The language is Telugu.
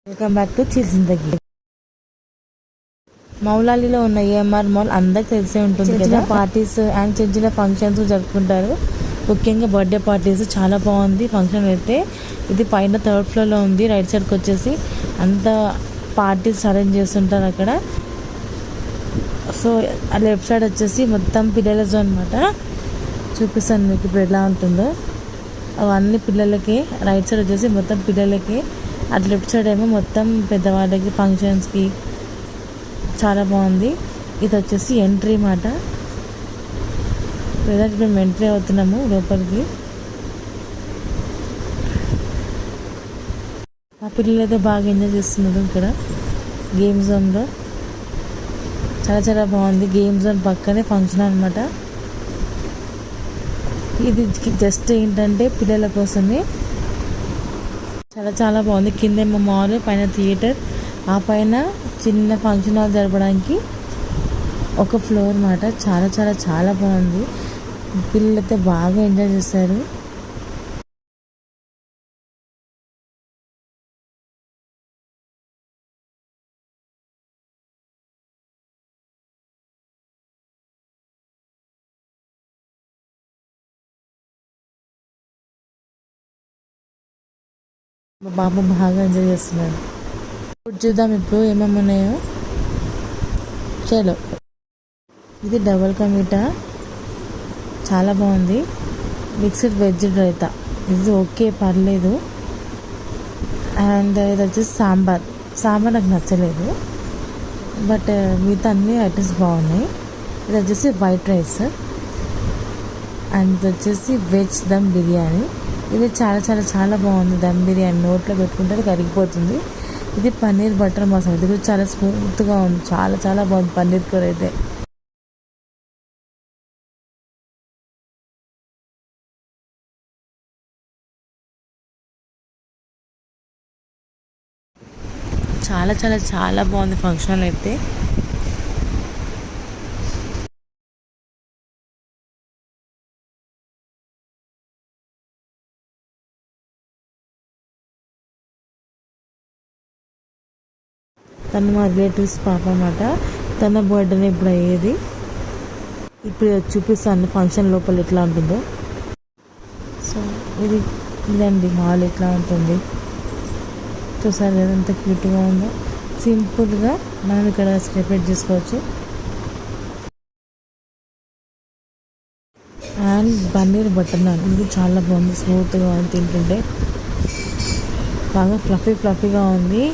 వెల్కమ్ బ్యాక్ టు చిల్ జిందగీ. మౌలాలిలో ఉన్న ఏఎంఆర్ మాల్ అందరికి తెలిసే ఉంటుంది కదా. పార్టీస్ అండ్ చిన్న చిన్న ఫంక్షన్స్ జరుపుకుంటారు, ముఖ్యంగా బర్త్డే పార్టీస్. చాలా బాగుంది ఫంక్షన్ అయితే. ఇది పైన 3rd ఫ్లోర్లో ఉంది. రైట్ సైడ్కి వచ్చేసి అంత పార్టీస్ అరేంజ్ చేస్తుంటారు అక్కడ. సో లెఫ్ట్ సైడ్ వచ్చేసి మొత్తం పిల్లల జోన్ అనమాట. చూపిస్తాను మీకు ఇప్పుడు ఎలా ఉంటుందో. అవన్నీ పిల్లలకి. రైట్ సైడ్ వచ్చేసి మొత్తం పిల్లలకి, అటు లెఫ్ట్ సైడ్ ఏమో మొత్తం పెద్దవాళ్ళకి ఫంక్షన్స్కి. చాలా బాగుంది. ఇది వచ్చేసి ఎంట్రీ మాట. ప్రజెంట్ మేము ఎంట్రీ అవుతున్నాము లోపలికి. ఆ పిల్లలు అయితే బాగా ఎంజాయ్ చేస్తున్నారు ఇక్కడ గేమ్ జోన్లో. చాలా చాలా బాగుంది. గేమ్ జోన్ పక్కనే ఫంక్షన్ అనమాట. ఇది జస్ట్ ఏంటంటే పిల్లల కోసమే. చాలా చాలా బాగుంది. కిందేమో మాల్, పైన థియేటర్, ఆ పైన చిన్న ఫంక్షన్ హాల్ జరపడానికి ఒక ఫ్లోర్ అన్నమాట. చాలా చాలా చాలా బాగుంది. పిల్లలైతే బాగా ఎంజాయ్ చేశారు. మా బాబు బాగా ఎంజాయ్ చేస్తున్నాడు. ఫుడ్ చూద్దాం ఇప్పుడు ఏమేమి ఉన్నాయో. చలో. ఇది డబల్ కా మీఠా, చాలా బాగుంది. మిక్స్డ్ వెజ్ రైతా, ఇది ఓకే పర్లేదు. అండ్ ఇది వచ్చేసి సాంబార్. సాంబార్ నాకు నచ్చలేదు, బట్ మిగతా అన్ని ఐటమ్స్ బాగున్నాయి. ఇది వచ్చేసి వైట్ రైస్. అండ్ ఇది వచ్చేసి వెజ్ దమ్ బిర్యానీ. ఇది చాలా చాలా చాలా బాగుంది. దమ్ బిర్యానీ నోట్లో పెట్టుకుంటే కరిగిపోతుంది. ఇది పన్నీర్ బటర్ మసాలా. ఇది కూడా చాలా స్మూత్గా ఉంది. చాలా చాలా బాగుంది పన్నీర్ కూర అయితే. చాలా చాలా చాలా బాగుంది ఫంక్షన్ అయితే. తను మా రిలేటివ్స్ పాప అన్నమాట. తన బర్త్డేనే ఇప్పుడు అయ్యేది. ఇప్పుడు చూపిస్తాను ఫంక్షన్ లోపల ఎట్లా ఉంటుందో. సో ఇదండి హాల్ ఎట్లా ఉంటుంది. చూసారు కదా ఎంత క్యూట్గా ఉందో. సింపుల్గా మనం ఇక్కడ సెలబ్రేట్ చేసుకోవచ్చు. అండ్ పన్నీర్ బటర్ నాన్, ఇది చాలా బాగుంది. స్మూత్గా ఉంది, తింటుంటే బాగా ఫ్లఫీగా ఉంది.